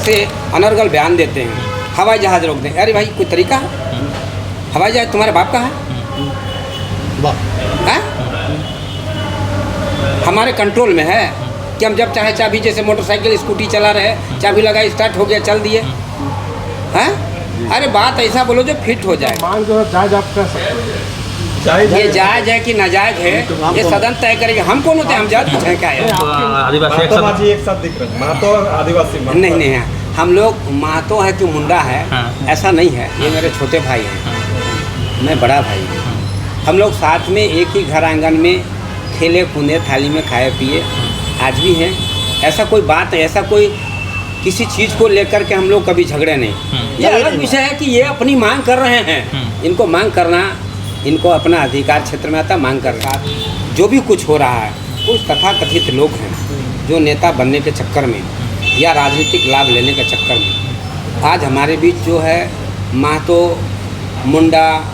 से अनर्गल बयान देते हैं, हवाई जहाज़ रोक दें। अरे भाई कोई तरीका है? हवाई जहाज़ तुम्हारे बाप का है? हमारे कंट्रोल में है कि हम जब चाहे चाबी, जैसे मोटरसाइकिल स्कूटी चला रहे, चाबी लगाई, स्टार्ट हो गया, चल दिए हैं। अरे बात ऐसा बोलो जो फिट हो जाए। मांग जो है जायज आप कर सकते हैं। ये जायज है कि नाजायज है ये सदन तय करेंगे। हम कौन होते हैं? हम जज हैं क्या है? आदिवासी एक साथ दिख रहे हैं, महतो और आदिवासी। नहीं नहीं है, हम लोग महतो है कि मुंडा है, ऐसा नहीं है। ये मेरे छोटे भाई हैं, मैं बड़ा भाई हूँ। हम लोग साथ में एक ही घर आंगन में खेले कूदे, थाली में खाए पिए, आज भी हैं। ऐसा कोई बात है, ऐसा कोई किसी चीज़ को लेकर के हम लोग कभी झगड़े नहीं। ये अलग विषय है कि ये अपनी मांग कर रहे हैं, इनको मांग करना, इनको अपना अधिकार क्षेत्र में आता मांग कर रहा। जो भी कुछ हो रहा है, कुछ तथाकथित लोग हैं जो नेता बनने के चक्कर में या राजनीतिक लाभ लेने के चक्कर में आज हमारे बीच जो है महतो, मुंडा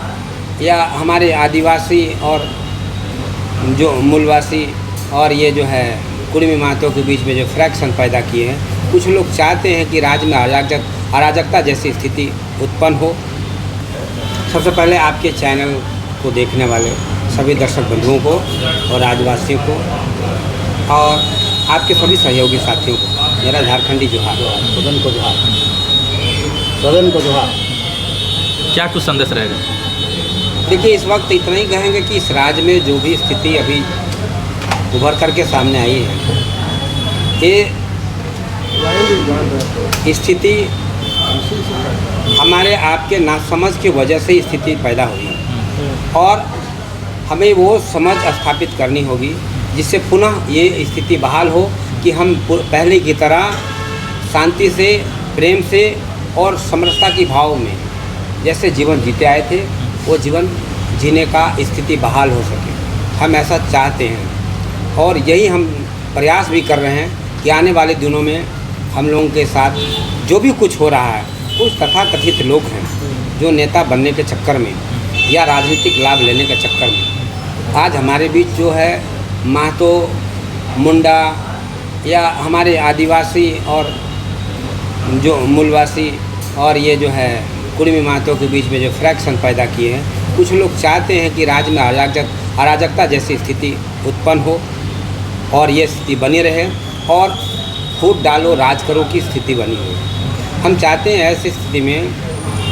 या हमारे आदिवासी और जो मूलवासी और ये जो है कुर्मी महतो के बीच में जो फ्रैक्शन पैदा किए हैं, कुछ लोग चाहते हैं कि राज्य में अराजकता जैसी स्थिति उत्पन्न हो। सबसे पहले आपके चैनल को देखने वाले सभी दर्शक बंधुओं को और आदिवासियों को और आपके सभी सहयोगी साथियों को मेरा झारखंडी जोहार। सदन को जोहार, सदन को जोहार। क्या कुछ संदेश रहेगा? देखिए, इस वक्त इतना ही कहेंगे कि इस राज्य में जो भी स्थिति अभी उभर करके सामने आई है, ये स्थिति हमारे आपके नासमझ की वजह से स्थिति पैदा हुई और हमें वो समझ स्थापित करनी होगी जिससे पुनः ये स्थिति बहाल हो कि हम पहले की तरह शांति से, प्रेम से और समरसता की भाव में जैसे जीवन जीते आए थे, वो जीवन जीने का स्थिति बहाल हो सके। हम ऐसा चाहते हैं और यही हम प्रयास भी कर रहे हैं कि आने वाले दिनों में हम लोगों के साथ जो भी कुछ हो रहा है, कुछ तथाकथित लोग हैं जो नेता बनने के चक्कर में या राजनीतिक लाभ लेने के चक्कर में आज हमारे बीच जो है महतो, मुंडा या हमारे आदिवासी और जो मूलवासी और ये जो है कुर्मी महतो के बीच में जो फ्रैक्शन पैदा किए हैं, कुछ लोग चाहते हैं कि राज्य में अराजकता जैसी स्थिति उत्पन्न हो और ये स्थिति बनी रहे और फूट डालो राज करो की स्थिति बनी हो। हम चाहते हैं ऐसी स्थिति में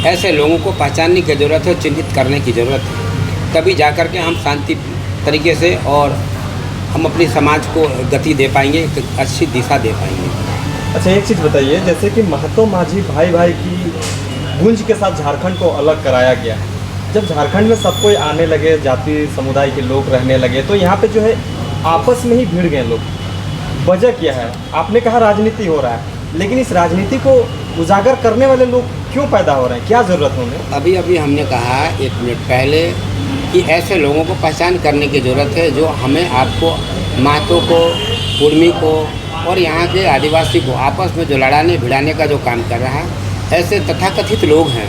ऐसे लोगों को पहचानने की ज़रूरत है, चिन्हित करने की ज़रूरत है, तभी जाकर के हम शांति तरीके से और हम अपनी समाज को गति दे पाएंगे, एक अच्छी दिशा दे पाएंगे। अच्छा, एक चीज़ बताइए, जैसे कि महतो माझी भाई भाई की गूंज के साथ झारखंड को अलग कराया गया है। जब झारखंड में सब कोई आने लगे, जाति समुदाय के लोग रहने लगे, तो यहाँ पे जो है आपस में ही भिड़ गए लोग। वजह क्या है? आपने कहा राजनीति हो रहा है, लेकिन इस राजनीति को उजागर करने वाले लोग क्यों पैदा हो रहे हैं? क्या ज़रूरत है उन्हें? अभी हमने कहा 1 मिनट पहले कि ऐसे लोगों को पहचान करने की ज़रूरत है जो हमें आपको, महतो को, कुर्मी को और यहाँ के आदिवासी को आपस में जो लड़ाने भिड़ाने का जो काम कर रहा है, ऐसे तथाकथित लोग हैं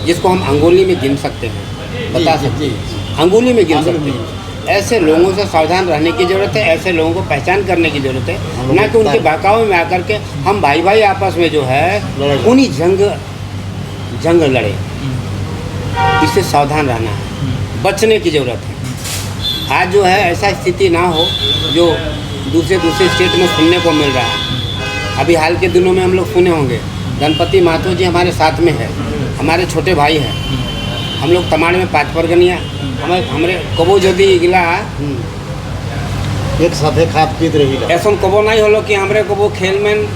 जिसको हम अंगुली में गिन सकते हैं, बता सकते हैं, अंगुली में गिन सकते हैं। ऐसे लोगों से सावधान रहने की ज़रूरत है, ऐसे लोगों को पहचान करने की ज़रूरत है, ना कि उनके बहकावे में आकर के हम भाई भाई आपस में जो है उन्हीं जंग लड़े। इससे सावधान रहना है, बचने की ज़रूरत है। आज जो है ऐसा स्थिति ना हो जो दूसरे स्टेट में सुनने को मिल रहा है। अभी हाल के दिनों में हम लोग सुने होंगे, गणपति महतो जी हमारे साथ में है, हमारे छोटे भाई हैं। हम लोग तमाड़ में 5 परगनिया हमारे कबो जदि गिला एक साथे खाप पीत रही ऐसा कबो नहीं होलो कि हमरे कबो खेल में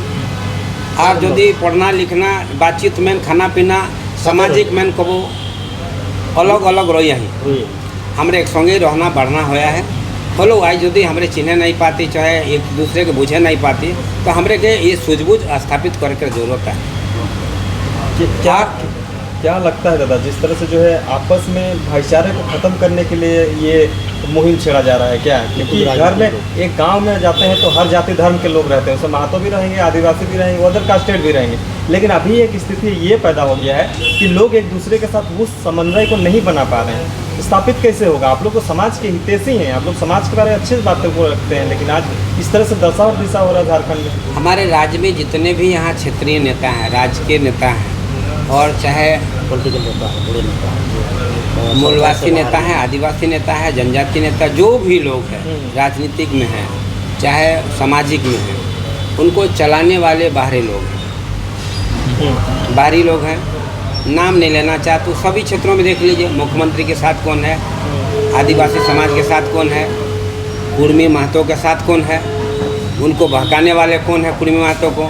और जदि पढ़ना लिखना, बातचीत में, खाना पीना, सामाजिक में कबो अलग अलग रही है। हमरे एक संगे रहना बढ़ना होया है। हेलो, आज यदि हमरे चिन्ह नहीं पाती, चाहे एक दूसरे के बुझे नहीं पाती, तो हमरे के ये सूझबूझ स्थापित करके जरूरत है। क्या लगता है दादा, जिस तरह से जो है आपस में भाईचारे को ख़त्म करने के लिए ये मुहिम छेड़ा जा रहा है क्या? क्योंकि घर में एक गांव में जाते हैं तो हर जाति धर्म के लोग रहते हैं, उसमें महतो भी रहेंगे, आदिवासी भी रहेंगे, अदर कास्टेड भी रहेंगे, लेकिन अभी एक स्थिति ये पैदा हो गया है कि लोग एक दूसरे के साथ उस समन्वय को नहीं बना पा रहे हैं। स्थापित कैसे होगा? आप लोग तो समाज के हितैषी हैं, आप लोग समाज के बारे में अच्छी बातों को रखते हैं, लेकिन आज इस तरह से दशा और दिशा हो रहा है झारखंड में। हमारे राज्य में जितने भी यहाँ क्षेत्रीय नेता हैं, राजकीय नेता हैं, और चाहे पॉलिटिकल नेता है, बड़े नेता हैं, मूलवासी नेता हैं, आदिवासी नेता है, जनजाति नेता, जो भी लोग हैं राजनीतिक में हैं, चाहे सामाजिक में हैं, उनको चलाने वाले बाहरी लोग हैं। बाहरी लोग हैं, नाम नहीं लेना चाहे तो सभी क्षेत्रों में देख लीजिए, मुख्यमंत्री के साथ कौन है, आदिवासी समाज के साथ कौन है, कुर्मी महतो के साथ कौन है, उनको बहकाने वाले कौन है कुर्मी महतो को।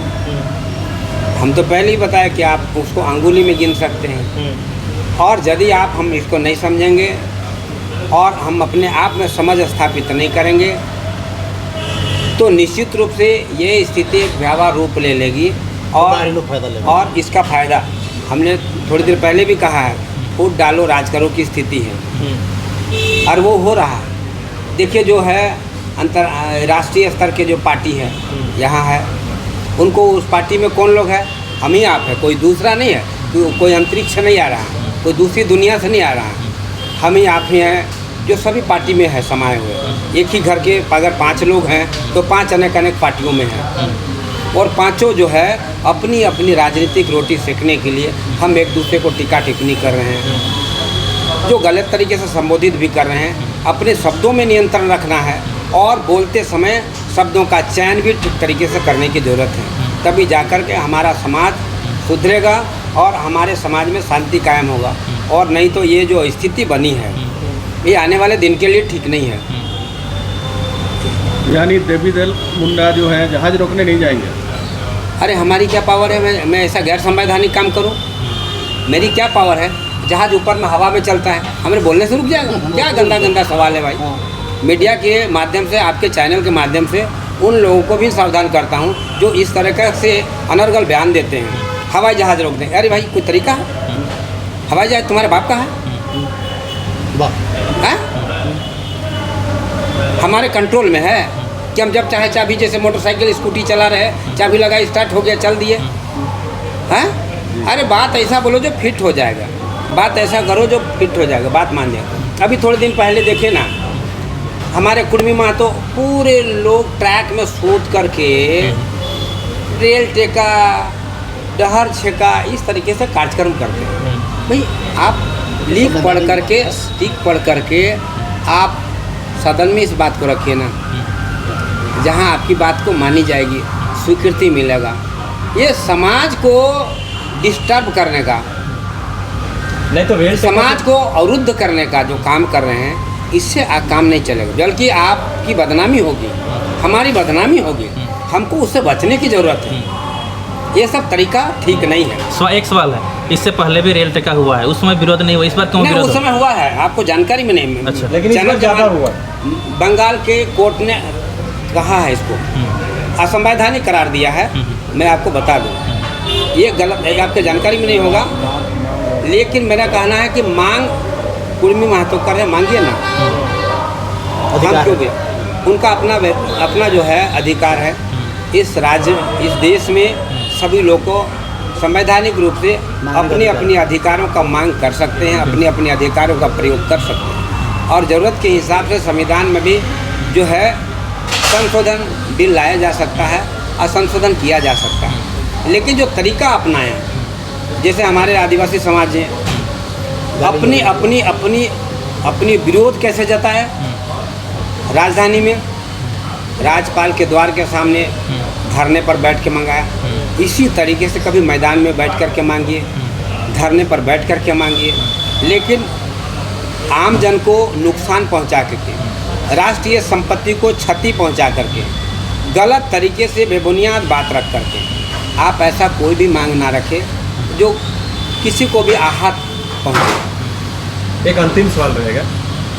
हम तो पहले ही बताया कि आप उसको अंगुली में गिन सकते हैं। और यदि हम इसको नहीं समझेंगे और हम अपने आप में समझ स्थापित नहीं करेंगे तो निश्चित रूप से ये स्थिति भयावह रूप ले लेगी। बाहरी लोग फायदा लेंगे। और इसका फ़ायदा हमने थोड़ी देर पहले भी कहा है, फूट डालो राज करो की स्थिति है और वो हो रहा है। देखिए जो है राष्ट्रीय स्तर के जो पार्टी है यहाँ है, उनको उस पार्टी में कौन लोग है? हम ही आप है, कोई दूसरा नहीं है, कोई अंतरिक्ष नहीं आ रहा, कोई दूसरी दुनिया से नहीं आ रहा, हम ही आप ही हैं जो सभी पार्टी में है समाये हुए। एक ही घर के अगर 5 लोग हैं तो 5 अनेक अनेक पार्टियों में हैं, और पांचों जो है अपनी अपनी राजनीतिक रोटी सेकने के लिए हम एक दूसरे को टीका टिप्पणी कर रहे हैं, जो गलत तरीके से संबोधित भी कर रहे हैं। अपने शब्दों में नियंत्रण रखना है और बोलते समय शब्दों का चयन भी ठीक तरीके से करने की ज़रूरत है, तभी जाकर के हमारा समाज सुधरेगा और हमारे समाज में शांति कायम होगा। और नहीं तो ये जो स्थिति बनी है ये आने वाले दिन के लिए ठीक नहीं है। यानी देवी दल मुंडा जो है जहाज रोकने नहीं जाएंगे। अरे हमारी क्या पावर है? मैं ऐसा गैर संवैधानिक काम करूं? मेरी क्या पावर है? जहाज ऊपर में हवा में चलता है, हमें बोलने से रुक जाएगा? क्या गंदा गंदा सवाल है भाई। मीडिया के माध्यम से, आपके चैनल के माध्यम से उन लोगों को भी सावधान करता हूं जो इस तरह से अनर्गल बयान देते हैं, हवाई जहाज रोक दें। अरे भाई कोई तरीका है? हवाई जहाज तुम्हारे बाप का है? हमारे कंट्रोल में है कि हम जब चाहे चाबी, जैसे मोटरसाइकिल स्कूटी चला रहे, चाबी लगाई, स्टार्ट हो गया, चल दिए हैं। अरे बात ऐसा बोलो जो फिट हो जाएगा, बात ऐसा करो जो फिट हो जाएगा, बात मान जाएगा। अभी थोड़े दिन पहले देखे ना, हमारे कुर्मी महतो पूरे लोग ट्रैक में सोच करके रेल टेका, डहर छेका, इस तरीके से कार्यक्रम करते हैं। भाई आप लीक पढ़ करके आप सदन में इस बात को रखिए ना, जहां आपकी बात को मानी जाएगी, स्वीकृति मिलेगा। ये समाज को डिस्टर्ब करने का, नहीं तो रेल समाज को अवरुद्ध करने का जो काम कर रहे हैं, इससे काम नहीं चलेगा, बल्कि आपकी बदनामी होगी, हमारी बदनामी होगी। हमको उससे बचने की ज़रूरत है। ये सब तरीका ठीक नहीं है। एक सवाल है, इससे पहले भी रेल टेका हुआ है, उस समय विरोध नहीं हुआ, इस बार क्यों विरोध? उस समय हुआ है, आपको जानकारी में नहीं। अच्छा। लेकिन इस बार ज़्यादा हुआ। बंगाल के कोर्ट ने कहा है इसको असंवैधानिक करार दिया है। मैं आपको बता दूं, ये गलत है, आपके जानकारी में नहीं होगा, लेकिन मेरा कहना है कि मांग कुर्मी महतो कर रहे, मांगिए ना, हम क्यों? उनका अपना जो है अधिकार है। इस राज्य, इस देश में सभी लोग को संवैधानिक रूप से अपने अपने अधिकारों का मांग कर सकते हैं, अपने अपने अधिकारों का प्रयोग कर सकते हैं, और ज़रूरत के हिसाब से संविधान में भी जो है संशोधन बिल लाया जा सकता है और संशोधन किया जा सकता है। लेकिन जो तरीका अपनाया, जैसे हमारे आदिवासी समाज ने अपनी विरोध कैसे जताया, राजधानी में राज्यपाल के द्वार के सामने धरने पर बैठ के मंगाया, इसी तरीके से कभी मैदान में बैठ कर के मांगिए, धरने पर बैठ कर के मांगिए, लेकिन आम जन को नुकसान पहुंचा करके, राष्ट्रीय संपत्ति को क्षति पहुंचा करके, गलत तरीके से बेबुनियाद बात रख करके आप ऐसा कोई भी मांग ना रखें जो किसी को भी आहत पहुंचे। एक अंतिम सवाल रहेगा,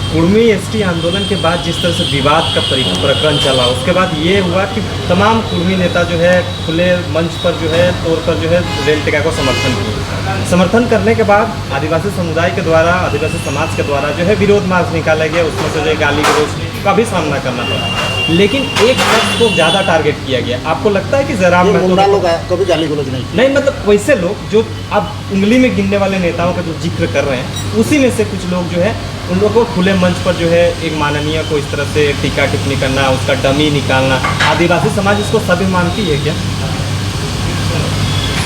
कुर्मी एसटी आंदोलन के बाद जिस तरह से विवाद का प्रकरण चला, उसके बाद ये हुआ कि तमाम कुर्मी नेता जो है खुले मंच पर जो है तौर पर जो है रेल टेका को समर्थन किए। समर्थन करने के बाद आदिवासी समुदाय के द्वारा, आदिवासी समाज के द्वारा जो है विरोध मार्च निकाला गया, उसमें से जो गाली गलौज का भी सामना करना पड़ा। लेकिन एक शख्स को ज़्यादा टारगेट किया गया। आपको लगता है कि जयराम ये महतो मुंडा लोग कभी गाली गलौज नहीं नहीं, मतलब वैसे लोग जो अब उंगली में गिनने वाले नेताओं का जो जिक्र कर रहे हैं, उसी में से कुछ लोग जो है उन लोगों को खुले मंच पर जो है एक माननीय को इस तरह से टीका टिप्पणी करना, उसका डमी निकालना, आदिवासी समाज इसको सभी मानती है क्या?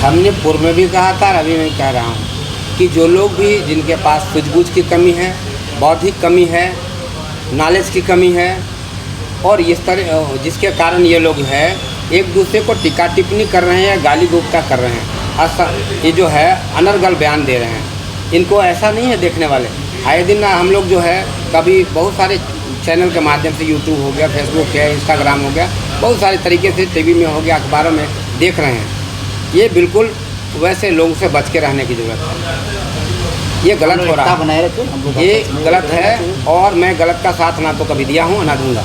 हमने पूर्व में भी कहा था और अभी मैं कह रहा हूँ कि जो लोग भी जिनके पास सूझबूझ की कमी है, बौद्धिक कमी है, नॉलेज की कमी है और इस तरह जिसके कारण ये लोग है एक दूसरे को टीका टिप्पणी कर रहे हैं या गाली गुप्ता कर रहे हैं, ये जो है अनर्गल बयान दे रहे हैं, इनको ऐसा नहीं है देखने वाले। आए दिन हम लोग जो है कभी बहुत सारे चैनल के माध्यम से यूट्यूब हो गया, फेसबुक है, इंस्टाग्राम हो गया, बहुत सारे तरीके से टीवी में हो गया, अखबारों में देख रहे हैं। ये बिल्कुल वैसे लोगों से बच के रहने की ज़रूरत है। ये गलत हो रहा है, बनाए रखे हम लोग, ये गलत है और मैं गलत का साथ ना तो कभी दिया हूँ ना दूंगा।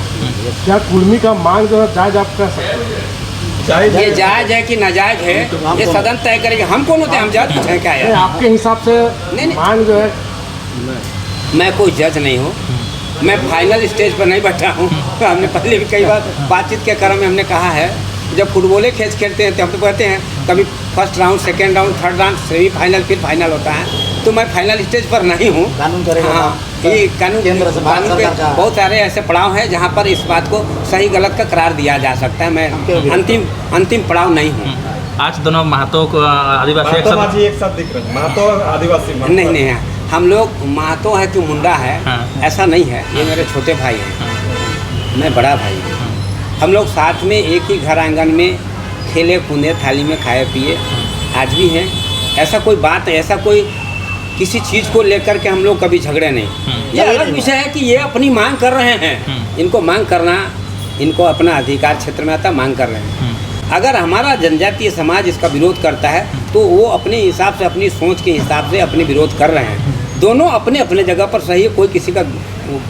क्या कुर्मी का मांग जो है जायज आप कह सकते हैं? ये जायज़ है कि नाजायज़ है ये सदन तय करेगा। हम कौन होते हैं, हम जज कुछ हैं क्या नहीं, यार? आपके हिसाब से नहीं। मांग जो है मैं कोई जज नहीं हूँ, मैं फाइनल स्टेज पर नहीं बैठा हूँ। हमने पहले भी कई बार बातचीत के क्रम में हमने कहा है, जब फुटबॉले खेलते हैं तो हम तो कहते हैं कभी first round, second round, third round, semifinal, फिर फाइनल होता है। तो मैं फाइनल स्टेज पर नहीं हूँ। कानून करेगा। हाँ, ये कानून केंद्र से भारत कानून पे सरकार का बहुत सारे ऐसे पड़ाव हैं जहाँ पर इस बात को सही गलत का करार दिया जा सकता है। मैं अंतिम पड़ाव नहीं हूँ। आज दोनों महतो को आदिवासी एक महतो साथ माझी एक साथ दिख रहे हैं, महतो और आदिवासी महतो। नहीं है, हम लोग महतो है कि मुंडा है, हाँ। ऐसा नहीं है। ये मेरे छोटे भाई हैं, मैं बड़ा भाई हूँ। हम लोग साथ में एक ही घर आंगन में खेले कूदे, थाली में खाए पिए आज भी हैं। ऐसा कोई बात, ऐसा कोई किसी चीज़ को लेकर के हम लोग कभी झगड़े नहीं। ये अलग विषय है कि ये अपनी मांग कर रहे हैं, इनको मांग करना, इनको अपना अधिकार क्षेत्र में आता, मांग कर रहे हैं। अगर हमारा जनजातीय समाज इसका विरोध करता है तो वो अपने हिसाब से, अपनी सोच के हिसाब से अपने विरोध कर रहे हैं। दोनों अपने अपने जगह पर सही है, कोई किसी का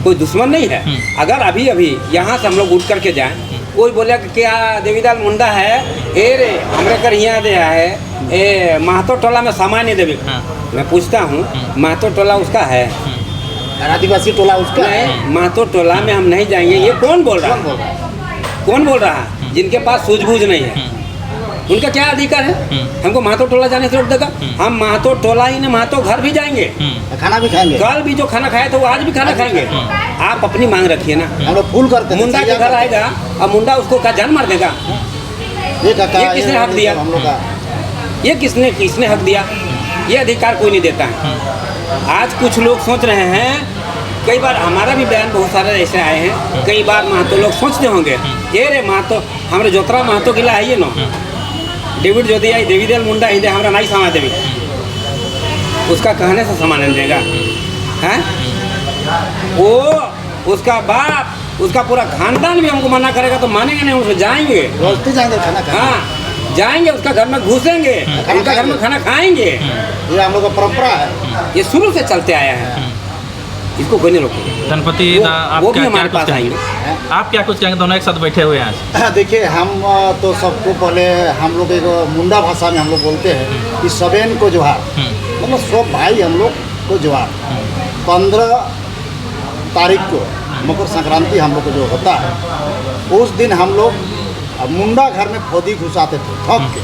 कोई दुश्मन नहीं है। अगर अभी अभी यहाँ से हम लोग उठ करके जाएं, कोई बोले कि क्या देवीदाल मुंडा है, ए रे हमरे कर यहाँ दे है, ए महतो टोला में सामान नहीं देवी। मैं पूछता हूँ महतो टोला उसका है? आदिवासी टोला उसका है। नहीं, महतो टोला में हम नहीं जाएंगे। ये कौन बोल रहा है? कौन बोल रहा है? जिनके पास सूझबूझ नहीं है उनका क्या अधिकार है हमको महतो टोला जाने से रोक देगा? हम महतो टोला ही नहीं, महतो घर भी जाएंगे, खाना भी खाएंगे। कल भी जो खाना खाया था वो आज भी खाना खाएंगे। आप अपनी मांग रखिए ना। हम लोग फूल करते हैं। मुंडा के घर आएगा और मुंडा उसको क्या जान मार देगा? ये किसने हक दिया? हम लोग का ये किसने हक दिया? ये अधिकार कोई नहीं देता है। आज कुछ लोग सोच रहे हैं, कई बार हमारा भी बयान बहुत सारे ऐसे आए हैं, कई बार महतो लोग सोचते होंगे ये रे महतो हमारे जोतरा महतो किला है ये नो डेविड जो दिया देवीदल मुंडा ही दे हमारा नहीं समा देवी, उसका कहने से समान नहीं देगा हैं? वो उसका बाप, उसका पूरा खानदान भी हमको मना करेगा तो मानेंगे नहीं, उसको जाएंगे, रोजते जाएंगे खाना खाने। हाँ जाएंगे, उसका घर में घुसेंगे, उनका घर में खाना खाएंगे। ये हम लोग का परंपरा है, ये शुरू से चलते आया है, इसको कोई नहीं रोकेगा। गणपति आप वो भी क्या हमारे कुछ पास कहेंगे? आएंगे। आप क्या कुछ कहेंगे? दोनों एक साथ बैठे हुए हैं आज। देखिए हम तो सबको पहले हम लोग एक मुंडा भाषा में हम लोग बोलते हैं कि सबेन को जोहार, मतलब सब भाई हम लोग को जोहार। 15 तारीख को मकर संक्रांति हम लोग को जो होता है, उस दिन हम लोग मुंडा घर में फौदी घुसाते थे ठोक के।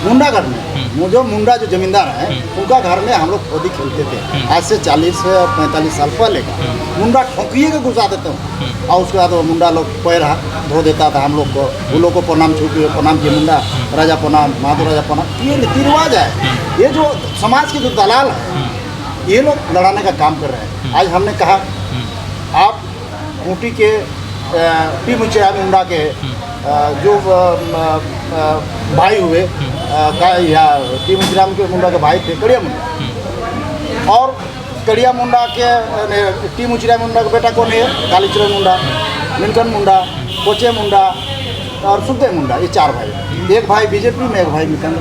मुंडा घर में जो मुंडा जो जमींदार है उनका घर में हम लोग फौदी खेलते थे। आज से 40 से 45 साल पहले का मुंडा ठोकिए के घुसा देते हैं और उसके बाद वो मुंडा लोग पैर धो देता था हम लोग को, उन लोग को प्रणाम छूके प्रणाम किए, मुंडा राजा प्रणाम, महादो राजा प्रणाम। ये रीति रिवाज है। ये जो समाज के जो दलाल है ये लोग लड़ाने का काम कर रहे हैं। आज हमने कहा आप खूंटी के टी मुचिया मुंडा के जो भाई हुए या टी मुचराम के मुंडा के भाई थे कड़िया मुंडा, और कड़िया मुंडा के टी मुचरा मुंडा का बेटा कौन है? कालीचरण मुंडा, नीलकंठ मुंडा, कोचे मुंडा और सुखदेव मुंडा, ये 4 भाई। एक भाई बीजेपी में, एक भाई नीलकंठ।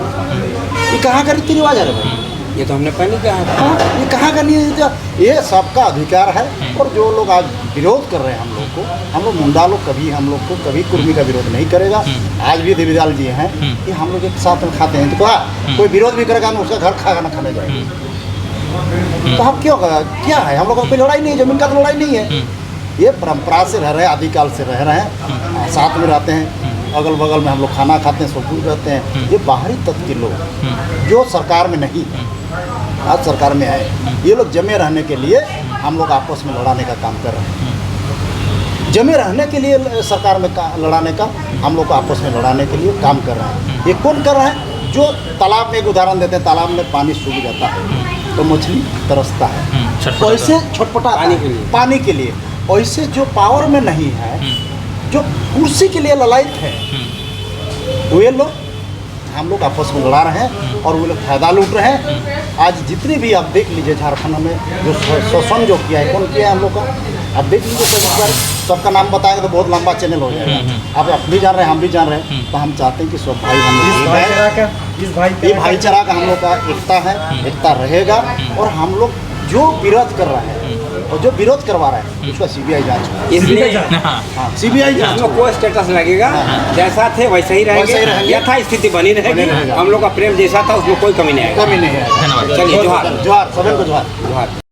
ये कहाँ का रीति रिवाज है भाई? ये तो हमने पहले कहा, ये कहाँ का नहीं? ये सबका अधिकार है। और जो लोग आज विरोध कर रहे हैं हम लोग मुंडा लोग कभी हम लोग को कभी कुर्मी का विरोध नहीं करेगा। आज भी देवीदाल जी हैं कि हम लोग एक साथ में खाते हैं, तो कोई विरोध भी करेगा ना उसका घर खाना खाने जाएगा। तो हम क्या है, हम लोग का कोई लड़ाई नहीं है, जमीन का तो लड़ाई नहीं है। ये परंपरा से रह रहे हैं, आदिकाल से रह रहे हैं, साथ में रहते हैं, अगल बगल में हम लोग खाना खाते हैं, सब कुछ रहते हैं। ये बाहरी तत्व के लोग जो सरकार में नहीं है, आज सरकार में आए, ये लोग जमे रहने के लिए हम लोग आपस में लड़ाने का काम कर रहे हैं। जमे रहने के लिए सरकार में लड़ाने का, हम लोग को आपस में लड़ाने के लिए काम कर रहे हैं। ये कौन कर रहा है? जो तालाब में, एक उदाहरण देते हैं, तालाब में पानी सूख जाता है तो मछली तरसता है, वैसे छटपटा पानी के लिए। वैसे जो पावर में नहीं है, जो कुर्सी के लिए ललायत है, वे लोग हम लोग आपस में लड़ा रहे हैं और वो लोग फायदा लूट रहे हैं। आज जितने भी आप देख लीजिए झारखंड में जो शोषण जो किया है, कौन किया है हम लोग का, आप देख लीजिए। सबका नाम बताएंगे तो बहुत लंबा चैनल हो जाएगा। आप भी जान रहे हैं, हम भी जान रहे हैं। तो हम चाहते हैं कि सब भाई हम लोग ये भाईचारा का हम लोग का एकता है, एकता रहेगा। और हम लोग जो विरोध कर रहे हैं और जो विरोध करवा रहे हैं उसका सीबीआई जांच हो, इसलिए सीबीआई जांच हम को स्टेटस लगेगा, जैसा थे वैसे ही रहेंगे, यथा स्थिति बनी रहेगी। हम लोग का प्रेम जैसा था उसमें कोई कमी नहीं आएगी। कमी नहीं है। चलिए, जोहार। जोहार, सभी को जोहार। जोहार।